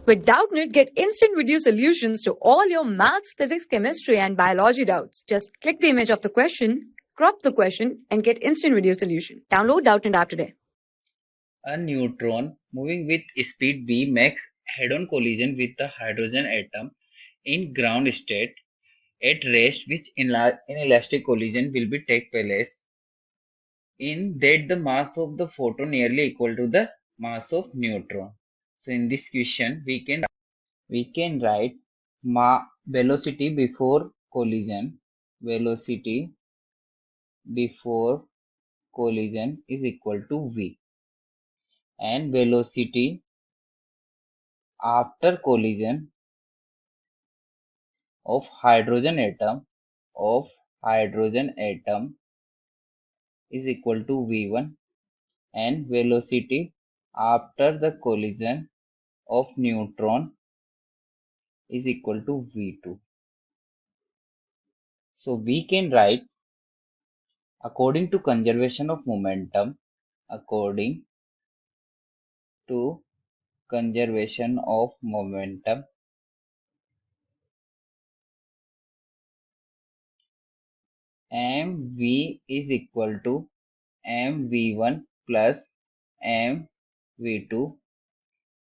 With Doubtnut, get instant video solutions to all your maths, physics, chemistry, and biology doubts. Just click the image of the question, crop the question, and get instant video solution. Download Doubtnut app today. A neutron moving with speed v makes head-on collision with the hydrogen atom in ground state. At rest, which inelastic collision will be take place in that the mass of the photon nearly equal to the mass of neutron. So in this question, we can write velocity before collision. Velocity before collision is equal to v, and velocity after collision of hydrogen atom is equal to v1, and velocity after the collision of neutron is equal to v2. So we can write according to conservation of momentum, according to conservation of momentum, mv is equal to mv1 plus mv2.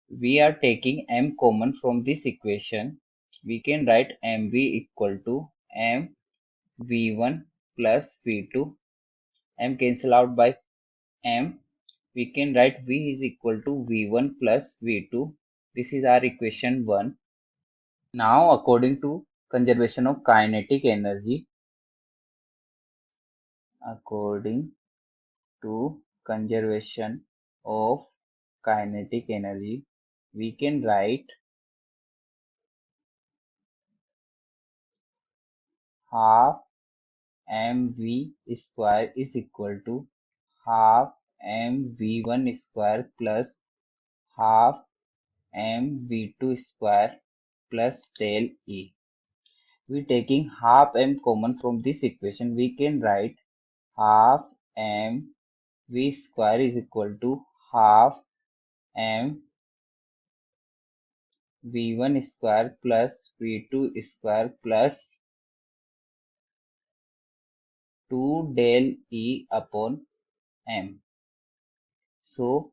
We are taking m common from this equation. We can write mv equal to mv1 plus v2. M cancel out by m. We can write v is equal to v1 plus v2. This is our equation 1. Now according to conservation of kinetic energy, according to conservation of kinetic energy, we can write half mv square is equal to half mv1 square plus half mv2 square plus del E. We taking half m common from this equation, we can write half mv square is equal to half m v1 square plus v2 square plus 2 del E upon m. So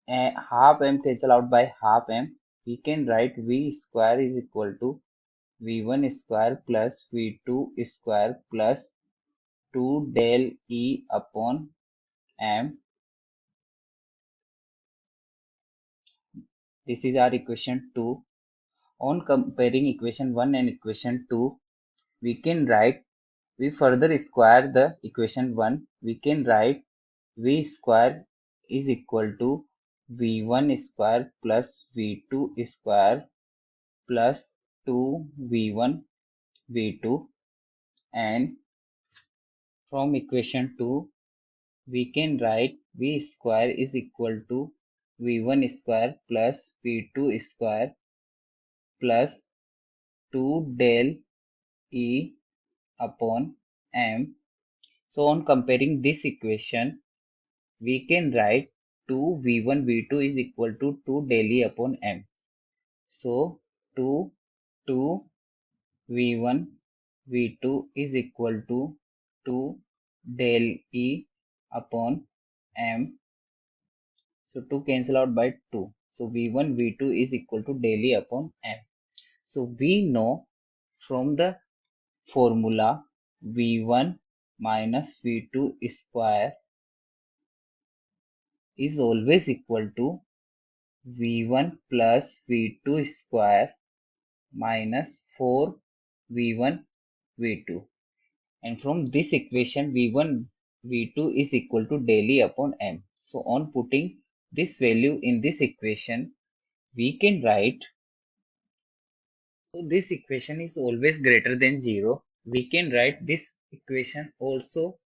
half m cancel out by half m. We can write v square is equal to v1 square plus v2 square plus 2 del E upon m. This is our equation 2. On comparing equation 1 and equation 2, we can write, we further square the equation 1. We can write v square is equal to v1 square plus v2 square plus 2v1 v2, and from equation 2 we can write v square is equal to v1 square plus v2 square plus 2 del E upon m. So on comparing this equation, we can write 2v1 v2 is equal to 2 del E upon m. So 2v1 v2 is equal to 2 del E upon m. So 2 cancel out by 2. So v1 v2 is equal to del E upon m. So we know from the formula v1 minus v2 square is always equal to v1 plus v2 square minus 4v1 v2, and from this equation v1 v2 is equal to del E upon m. So on putting this value in this equation, we can write, so this equation is always greater than 0. We can write this equation also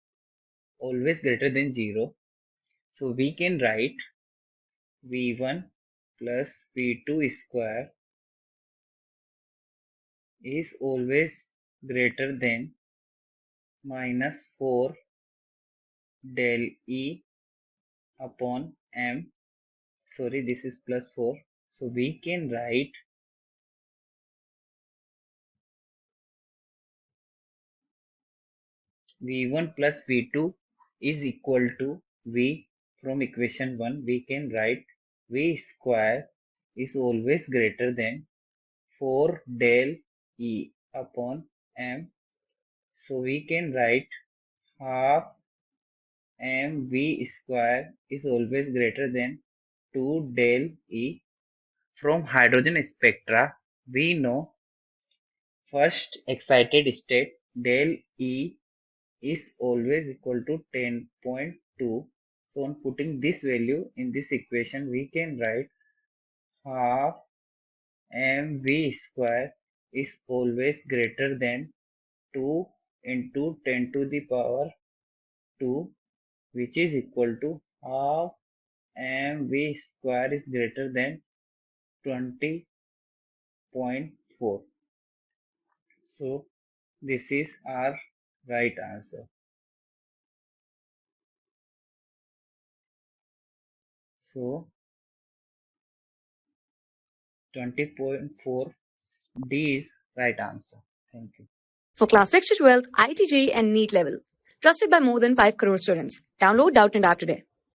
always greater than 0. So we can write v1 plus v2 square is always greater than minus 4 del E upon m. Sorry, this is plus 4. So we can write V1 plus V2 is equal to V. From equation 1 we can write V square is always greater than 4 del E upon M. So we can write half mv square is always greater than 2 del E. From hydrogen spectra, we know first excited state del E is always equal to 10.2. So on putting this value in this equation, we can write half mv square is always greater than 2 into 10 to the power 2, which is equal to half mv square is greater than 20.4. So this is our right answer. So 20.4 D is right answer. Thank you. For class 6 to 12, IIT JEE and NEET level. Trusted by more than 5 crore students. Download Doubtnut app today.